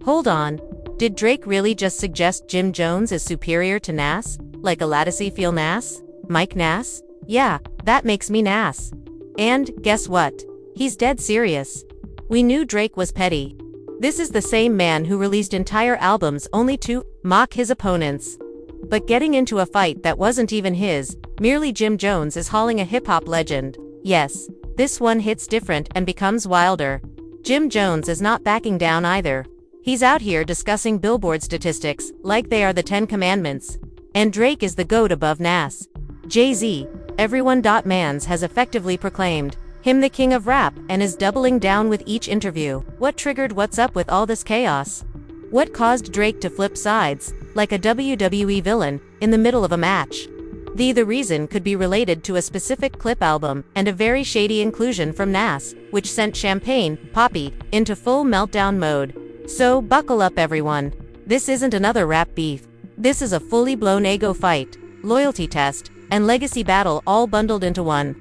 Hold on. Did Drake really just suggest Jim Jones is superior to Nas? Like a Lattice feel Nas? Mike Nas? Yeah, that makes me Nas. And, guess what? He's dead serious. We knew Drake was petty. This is the same man who released entire albums only to mock his opponents. But getting into a fight that wasn't even his, merely Jim Jones is hauling a hip-hop legend. Yes, this one hits different and becomes wilder. Jim Jones is not backing down either. He's out here discussing Billboard statistics like they are the 10 Commandments. And Drake is the GOAT above Nas. Jay-Z, everyone. Mans has effectively proclaimed him the king of rap and is doubling down with each interview. What triggered what's up with all this chaos? What caused Drake to flip sides, like a WWE villain, in the middle of a match? The reason could be related to a specific clip album and a very shady inclusion from Nas, which sent Champagne, Poppy, into full meltdown mode. So, buckle up everyone. This isn't another rap beef. This is a fully blown ego fight, loyalty test, and legacy battle all bundled into one.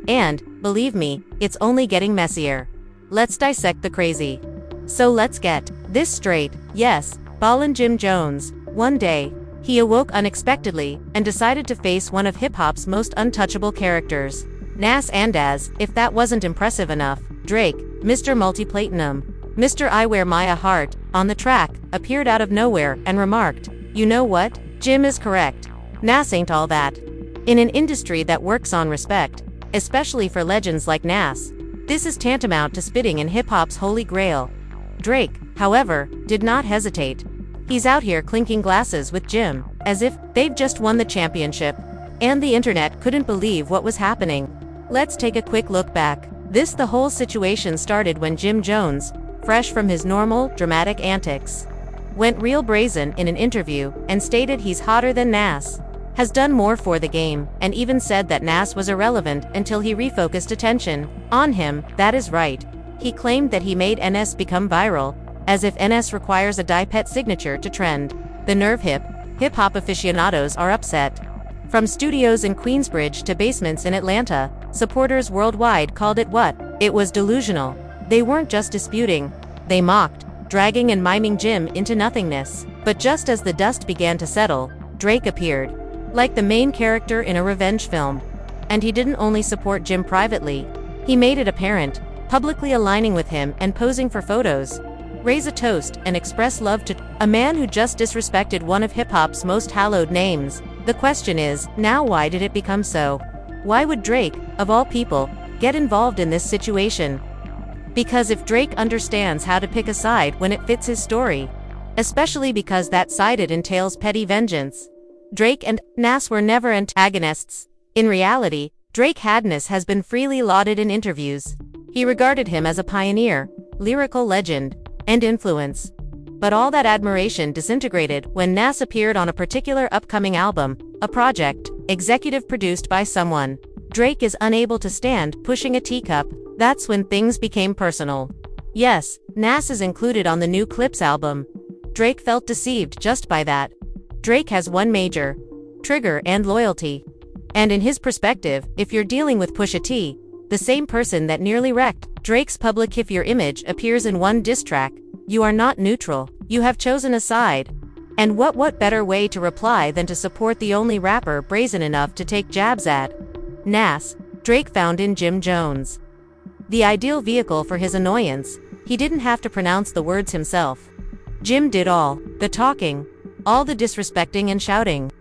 And, believe me, it's only getting messier. Let's dissect the crazy. So let's get this straight. Yes, ballin' Jim Jones. One day, he awoke unexpectedly and decided to face one of hip-hop's most untouchable characters, Nas. And as if that wasn't impressive enough, Drake, Mr. Multi-Platinum, Mr. I Wear My Heart, on the track, appeared out of nowhere and remarked, "You know what? Jim is correct. Nas ain't all that." In an industry that works on respect, especially for legends like Nas, this is tantamount to spitting in hip-hop's holy grail. Drake, however, did not hesitate. He's out here clinking glasses with Jim, as if they've just won the championship. And the internet couldn't believe what was happening. Let's take a quick look back. The whole situation started when Jim Jones, fresh from his normal, dramatic antics, went real brazen in an interview and stated he's hotter than Nas, has done more for the game, and even said that Nas was irrelevant until he refocused attention on him. That is right. He claimed that he made NS become viral, as if NS requires a die-pet signature to trend. The nerve. Hip-hop aficionados are upset. From studios in Queensbridge to basements in Atlanta, supporters worldwide called it what? It was delusional. They weren't just disputing, they mocked, dragging and miming Jim into nothingness. But just as the dust began to settle, Drake appeared, like the main character in a revenge film. And he didn't only support Jim privately, he made it apparent, publicly aligning with him and posing for photos, raise a toast and express love to a man who just disrespected one of hip-hop's most hallowed names. The question is, now why did it become so? Why would Drake, of all people, get involved in this situation? Because if Drake understands how to pick a side when it fits his story, especially because that side it entails petty vengeance. Drake and Nas were never antagonists. In reality, Drake Hadness has been freely lauded in interviews. He regarded him as a pioneer, lyrical legend, and influence. But all that admiration disintegrated when Nas appeared on a particular upcoming album, a project, executive produced by someone Drake is unable to stand pushing a teacup. That's when things became personal. Yes, Nas is included on the new Clips album. Drake felt deceived just by that. Drake has one major trigger and loyalty. And in his perspective, if you're dealing with Pusha T, the same person that nearly wrecked Drake's public if your image appears in one diss track, you are not neutral, you have chosen a side. And what better way to reply than to support the only rapper brazen enough to take jabs at Nas? Drake found in Jim Jones the ideal vehicle for his annoyance. He didn't have to pronounce the words himself. Jim did all the talking, all the disrespecting and shouting.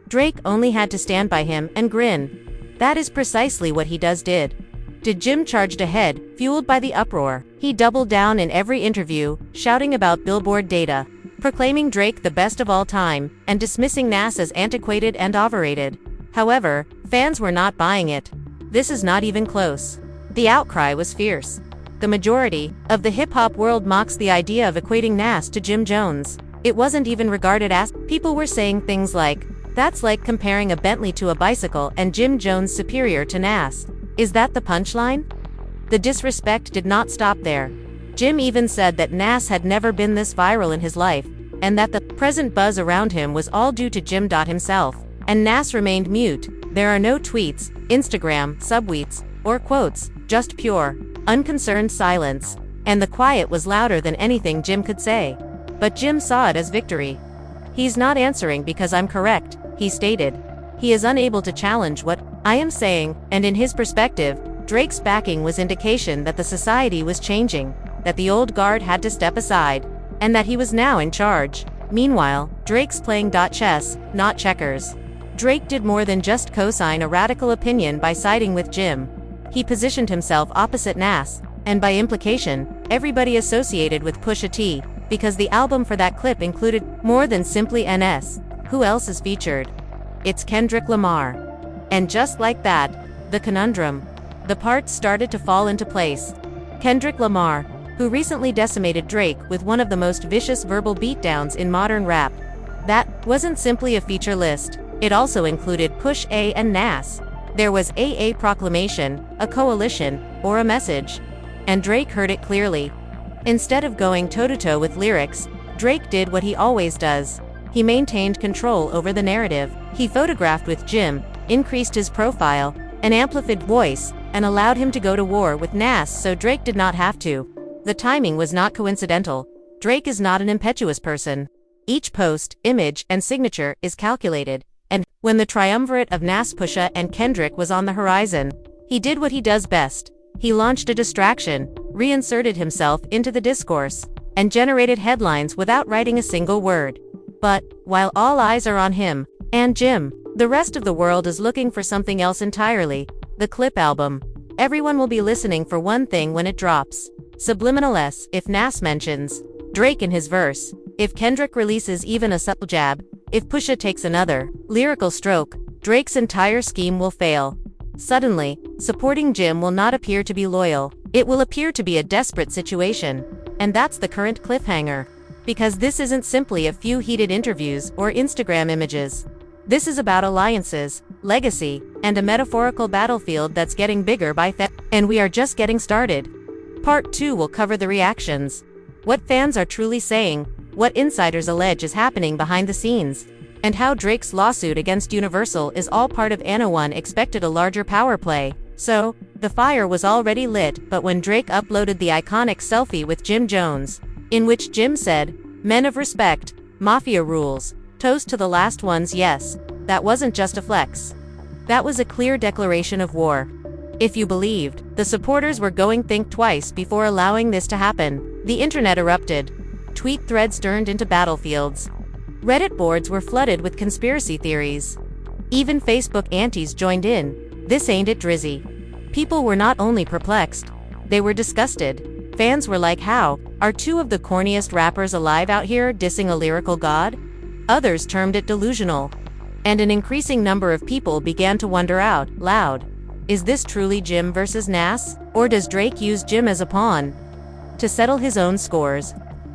Drake only had to stand by him and grin. That is precisely what he did. Jim charged ahead, fueled by the uproar. He doubled down in every interview, shouting about Billboard data, proclaiming Drake the best of all time, and dismissing Nas as antiquated and overrated. However, fans were not buying it. This is not even close. The outcry was fierce. The majority of the hip-hop world mocks the idea of equating Nas to Jim Jones. It wasn't even regarded as. People were saying things like, that's like comparing a Bentley to a bicycle and Jim Jones superior to Nas. Is that the punchline? The disrespect did not stop there. Jim even said that Nas had never been this viral in his life, and that the present buzz around him was all due to Jim himself. And Nas remained mute. There are no tweets, Instagram, subtweets, or quotes, just pure, unconcerned silence. And the quiet was louder than anything Jim could say. But Jim saw it as victory. "He's not answering because I'm correct," he stated. "He is unable to challenge what I am saying," and in his perspective, Drake's backing was indication that the society was changing, that the old guard had to step aside, and that he was now in charge. Meanwhile, Drake's playing chess, not checkers. Drake did more than just co-sign a radical opinion by siding with Jim. He positioned himself opposite Nas, and by implication, everybody associated with Pusha T, because the album for that clip included more than simply NS. Who else is featured? It's Kendrick Lamar. And just like that, the conundrum, the parts started to fall into place. Kendrick Lamar, who recently decimated Drake with one of the most vicious verbal beatdowns in modern rap. That wasn't simply a feature list, it also included Push A and Nas. There was a proclamation, a coalition, or a message. And Drake heard it clearly. Instead of going toe-to-toe with lyrics, Drake did what he always does. He maintained control over the narrative. He photographed with Jim, increased his profile, an amplified voice, and allowed him to go to war with Nas so Drake did not have to. The timing was not coincidental. Drake is not an impetuous person. Each post, image, and signature is calculated, and when the triumvirate of Nas, Pusha, and Kendrick was on the horizon, he did what he does best. He launched a distraction, reinserted himself into the discourse, and generated headlines without writing a single word. But, while all eyes are on him, and Jim, the rest of the world is looking for something else entirely, the clip album. Everyone will be listening for one thing when it drops. Subliminal S, if Nas mentions Drake in his verse, if Kendrick releases even a subtle jab, if Pusha takes another lyrical stroke, Drake's entire scheme will fail. Suddenly, supporting Jim will not appear to be loyal, it will appear to be a desperate situation. And that's the current cliffhanger. Because this isn't simply a few heated interviews or Instagram images. This is about alliances, legacy, and a metaphorical battlefield that's getting bigger by and we are just getting started. Part 2 will cover the reactions. What fans are truly saying, what insiders allege is happening behind the scenes, and how Drake's lawsuit against Universal is all part of No One expected a larger power play. So, the fire was already lit, but when Drake uploaded the iconic selfie with Jim Jones, in which Jim said, "Men of respect, mafia rules, toast to the last ones, yes," that wasn't just a flex. That was a clear declaration of war. If you believed, the supporters were going to think twice before allowing this to happen. The internet erupted. Tweet threads turned into battlefields. Reddit boards were flooded with conspiracy theories. Even Facebook antis joined in. This ain't it, Drizzy. People were not only perplexed, they were disgusted. Fans were like, how are two of the corniest rappers alive out here dissing a lyrical god? Others termed it delusional. And an increasing number of people began to wonder out loud, is this truly Jim versus Nas? Or does Drake use Jim as a pawn to settle his own scores?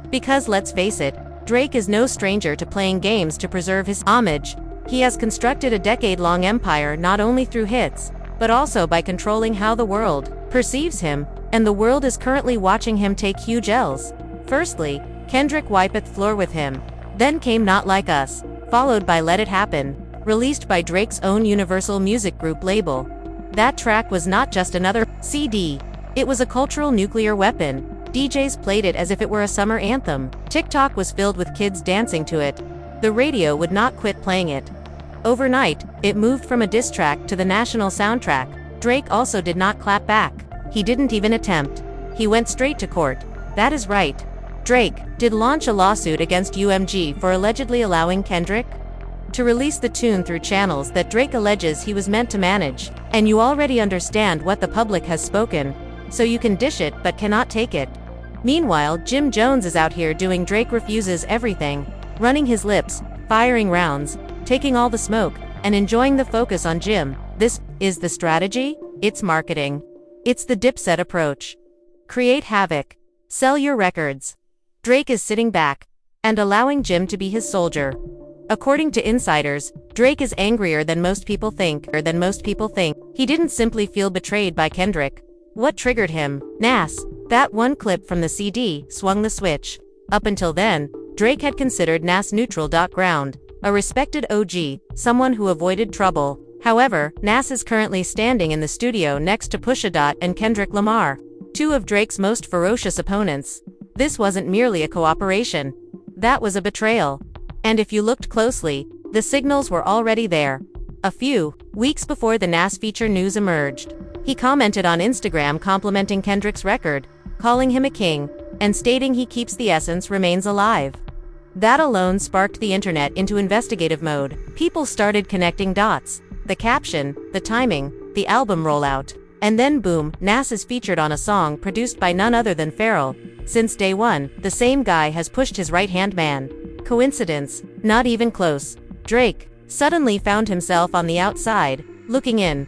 Because let's face it, Drake is no stranger to playing games to preserve his homage. He has constructed a decade-long empire not only through hits, but also by controlling how the world perceives him, and the world is currently watching him take huge L's. Firstly, Kendrick wipeth floor with him. Then came Not Like Us, followed by Let It Happen, released by Drake's own Universal Music Group label. That track was not just another CD, it was a cultural nuclear weapon. DJs played it as if it were a summer anthem. TikTok was filled with kids dancing to it. The radio would not quit playing it. Overnight, it moved from a diss track to the national soundtrack. Drake also did not clap back. He didn't even attempt. He went straight to court. That is right. Drake did launch a lawsuit against UMG for allegedly allowing Kendrick to release the tune through channels that Drake alleges he was meant to manage. And you already understand what the public has spoken, so you can dish it but cannot take it. Meanwhile, Jim Jones is out here doing Drake refuses everything, running his lips, firing rounds, taking all the smoke, and enjoying the focus on Jim. This is the strategy? It's marketing. It's the Dipset approach. Create havoc. Sell your records. Drake is sitting back and allowing Jim to be his soldier. According to insiders, Drake is angrier than most people think. He didn't simply feel betrayed by Kendrick. What triggered him? Nas. That one clip from the CD swung the switch. Up until then, Drake had considered Nas neutral. Ground, a respected OG, someone who avoided trouble. However, Nas is currently standing in the studio next to Pusha and Kendrick Lamar, two of Drake's most ferocious opponents. This wasn't merely a cooperation. That was a betrayal. And if you looked closely, the signals were already there. A few weeks before the Nas feature news emerged, he commented on Instagram complimenting Kendrick's record, calling him a king, and stating he keeps the essence remains alive. That alone sparked the internet into investigative mode. People started connecting dots. The caption, the timing, the album rollout. And then boom, Nas is featured on a song produced by none other than Pharrell. Since day one, the same guy has pushed his right-hand man. Coincidence? Not even close. Drake suddenly found himself on the outside, looking in.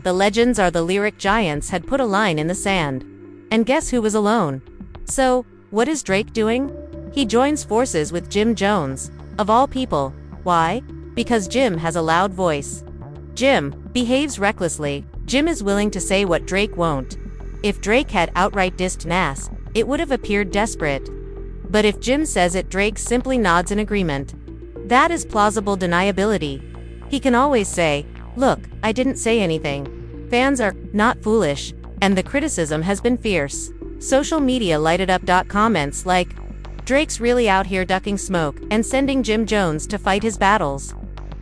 The legends are the lyric giants had put a line in the sand. And guess who was alone? So, what is Drake doing? He joins forces with Jim Jones. Of all people. Why? Because Jim has a loud voice. Jim behaves recklessly. Jim is willing to say what Drake won't. If Drake had outright dissed Nas, it would have appeared desperate. But if Jim says it, Drake simply nods in agreement. That is plausible deniability. He can always say, "Look, I didn't say anything." Fans are not foolish, and the criticism has been fierce. Social media lighted up. Comments like, "Drake's really out here ducking smoke and sending Jim Jones to fight his battles.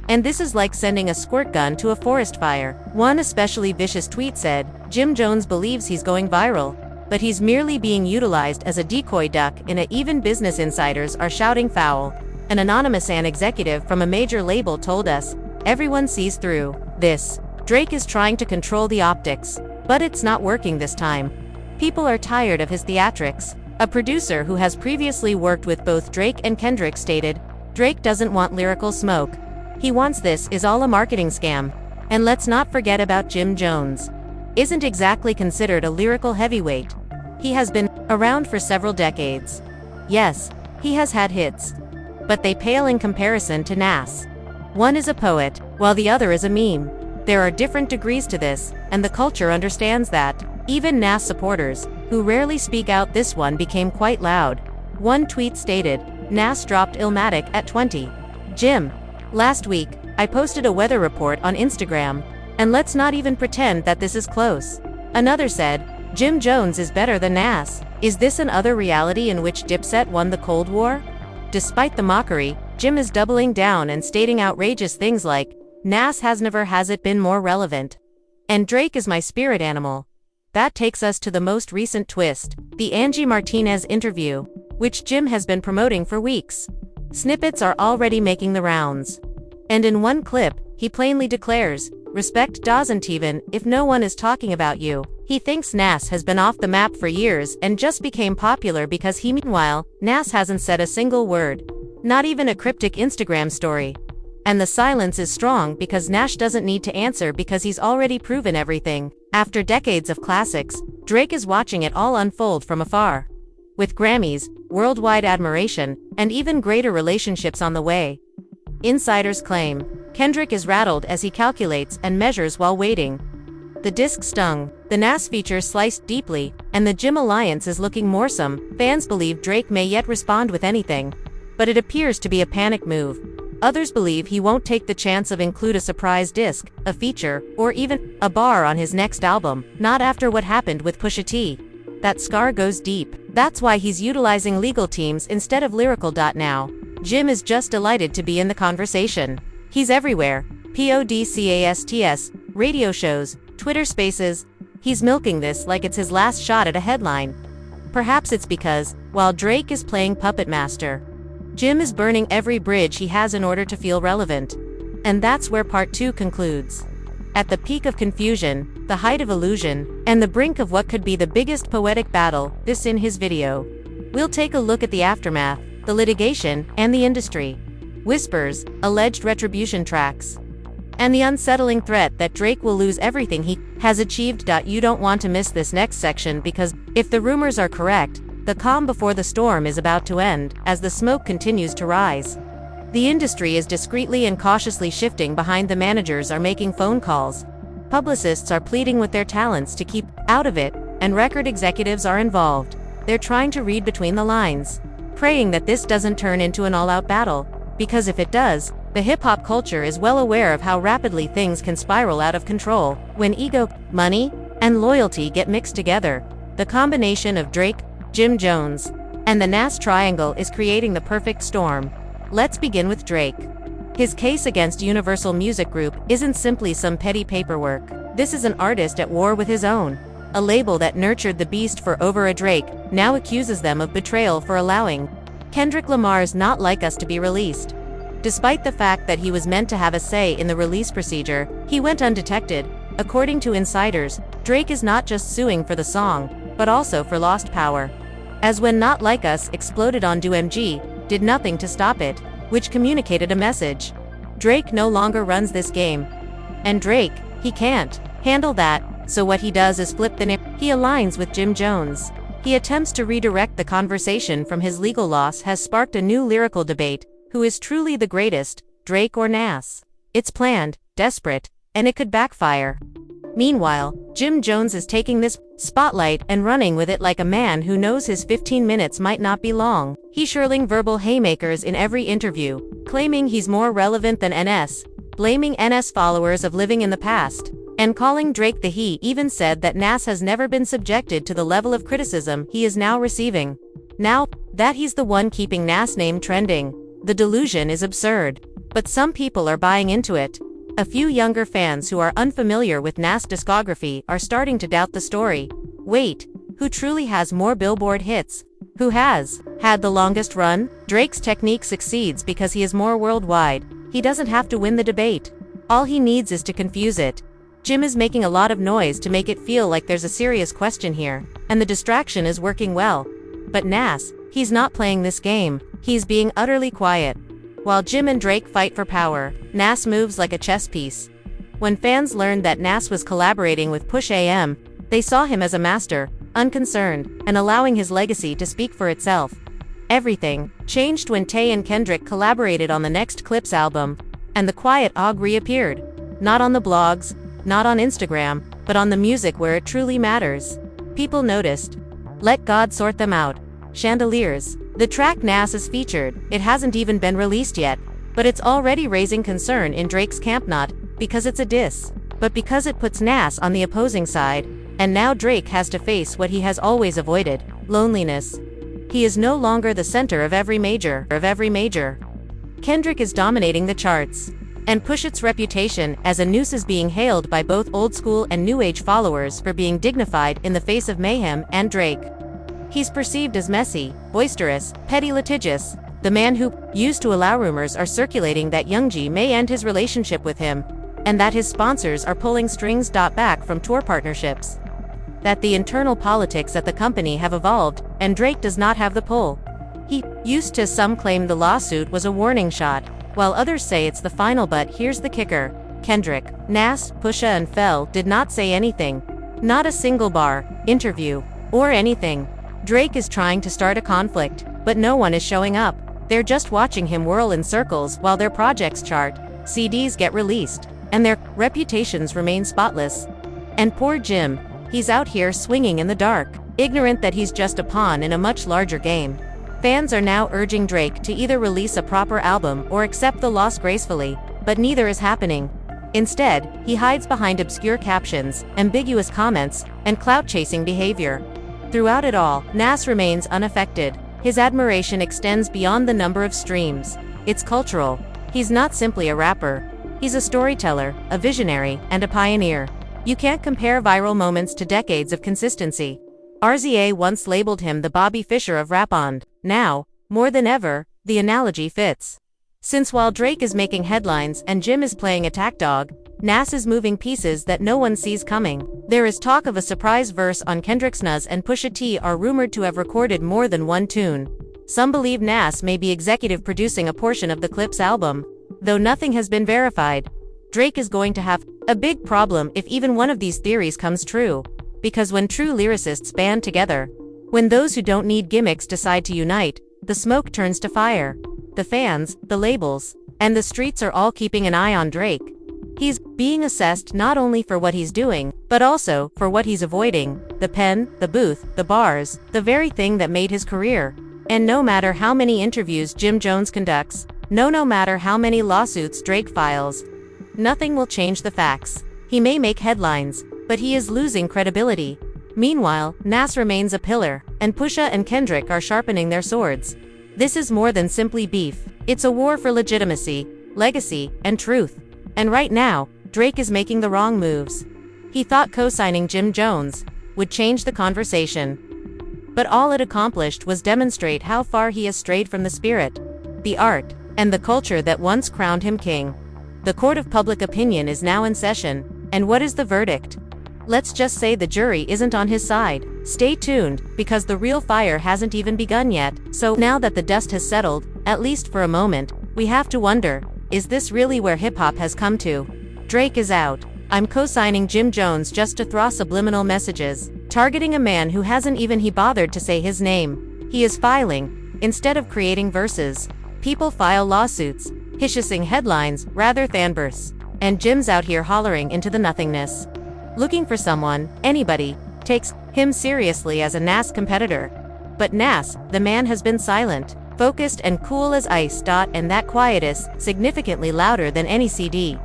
And this is like sending a squirt gun to a forest fire." One especially vicious tweet said, "Jim Jones believes he's going viral, but he's merely being utilized as a decoy duck in a even business insiders are shouting foul." An anonymous executive from a major label told us, "Everyone sees through this. Drake is trying to control the optics, but it's not working this time. People are tired of his theatrics." A producer who has previously worked with both Drake and Kendrick stated, "Drake doesn't want lyrical smoke. He wants this is all a marketing scam." And let's not forget about Jim Jones. Isn't exactly considered a lyrical heavyweight. He has been around for several decades. Yes, he has had hits, but they pale in comparison to Nas. One is a poet, while the other is a meme. There are different degrees to this, and the culture understands that. Even Nas supporters, who rarely speak out, this one became quite loud. One tweet stated, "Nas dropped Illmatic at 20. Jim. Last week, I posted a weather report on Instagram, and let's not even pretend that this is close." Another said, "Jim Jones is better than Nas." Is this another reality in which Dipset won the Cold War? Despite the mockery, Jim is doubling down and stating outrageous things like, "Nas has never has it been more relevant. And Drake is my spirit animal." That takes us to the most recent twist, the Angie Martinez interview, which Jim has been promoting for weeks. Snippets are already making the rounds. And in one clip, he plainly declares, "Respect doesn't even if no one is talking about you." He thinks Nas has been off the map for years and just became popular because he. Meanwhile, Nas hasn't said a single word. Not even a cryptic Instagram story. And the silence is strong because Nas doesn't need to answer because he's already proven everything. After decades of classics, Drake is watching it all unfold from afar. With Grammys, worldwide admiration, and even greater relationships on the way. Insiders claim, Kendrick is rattled as he calculates and measures while waiting. The disc stung, the Nas feature sliced deeply, and the Jim alliance is looking moresome. Fans believe Drake may yet respond with anything. But it appears to be a panic move. Others believe he won't take the chance of include a surprise disc, a feature, or even a bar on his next album, not after what happened with Pusha T. That scar goes deep. That's why he's utilizing legal teams instead of lyrical. Now, Jim is just delighted to be in the conversation. He's everywhere. Podcasts, radio shows, Twitter Spaces. He's milking this like it's his last shot at a headline. Perhaps it's because, while Drake is playing puppet master, Jim is burning every bridge he has in order to feel relevant. And that's where part 2 concludes. At the peak of confusion, the height of illusion, and the brink of what could be the biggest poetic battle, this in his video. We'll take a look at the aftermath, the litigation, and the industry. Whispers, alleged retribution tracks, and the unsettling threat that Drake will lose everything he has achieved. You don't want to miss this next section because, if the rumors are correct, the calm before the storm is about to end, as the smoke continues to rise. The industry is discreetly and cautiously shifting behind the managers are making phone calls. Publicists are pleading with their talents to keep out of it, and record executives are involved. They're trying to read between the lines, praying that this doesn't turn into an all-out battle, because if it does, the hip-hop culture is well aware of how rapidly things can spiral out of control. When ego, money, and loyalty get mixed together, the combination of Drake, Jim Jones, And the Nas triangle is creating the perfect storm. Let's begin with Drake. His case against Universal Music Group isn't simply some petty paperwork. This is an artist at war with his own. A label that nurtured the beast for over a Drake now accuses them of betrayal for allowing Kendrick Lamar's Not Like Us to be released. Despite the fact that he was meant to have a say in the release procedure, he went undetected. According to insiders, Drake is not just suing for the song, but also for lost power. As when Not Like Us exploded on DoMG, did nothing to stop it, which communicated a message. Drake no longer runs this game. And Drake, he can't handle that, so what he does is flip the narrative. He aligns with Jim Jones. He attempts to redirect the conversation from his legal loss has sparked a new lyrical debate. Who is truly the greatest, Drake or Nas? It's planned, desperate, and it could backfire. Meanwhile, Jim Jones is taking this spotlight and running with it like a man who knows his 15 minutes might not be long. He's hurling verbal haymakers in every interview, claiming he's more relevant than NS, blaming NS followers of living in the past, and calling Drake the he even said that Nas has never been subjected to the level of criticism he is now receiving. Now that he's the one keeping Nas' name trending, the delusion is absurd. But some people are buying into it. A few younger fans who are unfamiliar with Nas' discography are starting to doubt the story. Wait, who truly has more Billboard hits? Who has had the longest run? Drake's technique succeeds because he is more worldwide. He doesn't have to win the debate. All he needs is to confuse it. Jim is making a lot of noise to make it feel like there's a serious question here, and the distraction is working well. But Nas, he's not playing this game. He's being utterly quiet. While Jim and Drake fight for power, Nas moves like a chess piece. When fans learned that Nas was collaborating with Push AM, they saw him as a master, unconcerned, and allowing his legacy to speak for itself. Everything changed when Tay and Kendrick collaborated on the next Clips album, and the quiet Og reappeared. Not on the blogs, not on Instagram, but on the music where it truly matters. People noticed. Let God Sort Them Out. Chandeliers. The track Nas is featured, it hasn't even been released yet, but it's already raising concern in Drake's camp, not because it's a diss, but because it puts Nas on the opposing side, and now Drake has to face what he has always avoided, loneliness. He is no longer the center of every major. Kendrick is dominating the charts, and Push's reputation as a noose is being hailed by both old school and new age followers for being dignified in the face of mayhem and Drake. He's perceived as messy, boisterous, petty, litigious, the man who used to allow rumors are circulating that Young G may end his relationship with him, and that his sponsors are pulling strings. Back from tour partnerships. That the internal politics at the company have evolved, and Drake does not have the pull. He used to. Some claim the lawsuit was a warning shot, while others say it's the final. But here's the kicker: Kendrick, Nas, Pusha and Pharrell did not say anything. Not a single bar, interview, or anything. Drake is trying to start a conflict, but no one is showing up. They're just watching him whirl in circles while their projects chart, CDs get released, and their reputations remain spotless. And poor Jim, he's out here swinging in the dark, ignorant that he's just a pawn in a much larger game. Fans are now urging Drake to either release a proper album or accept the loss gracefully, but neither is happening. Instead, he hides behind obscure captions, ambiguous comments, and clout-chasing behavior. Throughout it all, Nas remains unaffected. His admiration extends beyond the number of streams. It's cultural. He's not simply a rapper. He's a storyteller, a visionary, and a pioneer. You can't compare viral moments to decades of consistency. RZA once labeled him the Bobby Fischer of rap-ond. Now, more than ever, the analogy fits. Since while Drake is making headlines and Jim is playing attack dog, Nas is moving pieces that no one sees coming. There is talk of a surprise verse on Kendrick's Nas, and Pusha T are rumored to have recorded more than one tune. Some believe Nas may be executive producing a portion of the Clips album, though nothing has been verified. Drake is going to have a big problem if even one of these theories comes true. Because when true lyricists band together, when those who don't need gimmicks decide to unite, the smoke turns to fire. The fans, the labels, and the streets are all keeping an eye on Drake. He's being assessed not only for what he's doing, but also for what he's avoiding: the pen, the booth, the bars, the very thing that made his career. And no matter how many interviews Jim Jones conducts, no matter how many lawsuits Drake files, nothing will change the facts. He may make headlines, but he is losing credibility. Meanwhile, Nas remains a pillar, and Pusha and Kendrick are sharpening their swords. This is more than simply beef. It's a war for legitimacy, legacy, and truth. And right now, Drake is making the wrong moves. He thought co-signing Jim Jones would change the conversation. But all it accomplished was demonstrate how far he has strayed from the spirit, the art, and the culture that once crowned him king. The court of public opinion is now in session, and what is the verdict? Let's just say the jury isn't on his side. Stay tuned, because the real fire hasn't even begun yet. So now that the dust has settled, at least for a moment, we have to wonder, is this really where hip-hop has come to? Drake is out. I'm co-signing Jim Jones just to throw subliminal messages, targeting a man who hasn't even bothered to say his name. He is filing, instead of creating verses. People file lawsuits, hishing headlines rather than verse. And Jim's out here hollering into the nothingness. Looking for someone, anybody, takes him seriously as a Nas competitor. But Nas, the man, has been silent, focused and cool as ice. And that quiet is significantly louder than any CD.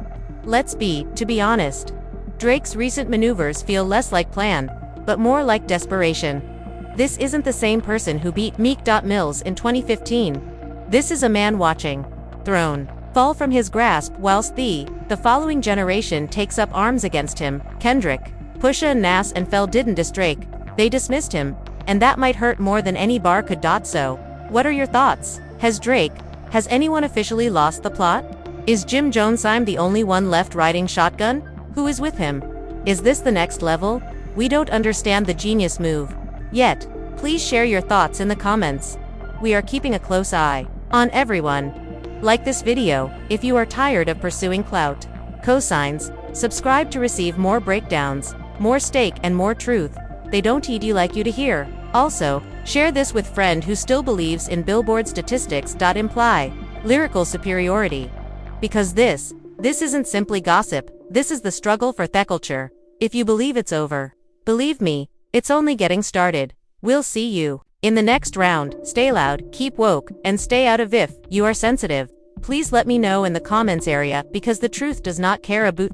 Let's to be honest. Drake's recent maneuvers feel less like plan, but more like desperation. This isn't the same person who beat Meek Mills in 2015. This is a man watching throne fall from his grasp whilst the following generation takes up arms against him. Kendrick, Pusha and Nas and Fell didn't diss Drake. They dismissed him, and that might hurt more than any bar could. So, what are your thoughts? Has anyone officially lost the plot? Is Jim Jones the only one left riding shotgun? Who is with him? Is this the next level? We don't understand the genius move yet. Please share your thoughts in the comments. We are keeping a close eye on everyone. Like this video if you are tired of pursuing clout. Cosigns, subscribe to receive more breakdowns, more stake and more truth. They don't like you to hear. Also, share this with friend who still believes in Billboard statistics. Imply lyrical superiority. Because this isn't simply gossip, this is the struggle for the culture. If you believe it's over, believe me, it's only getting started. We'll see you in the next round. Stay loud, keep woke, and stay out of if you are sensitive. Please let me know in the comments area because the truth does not care about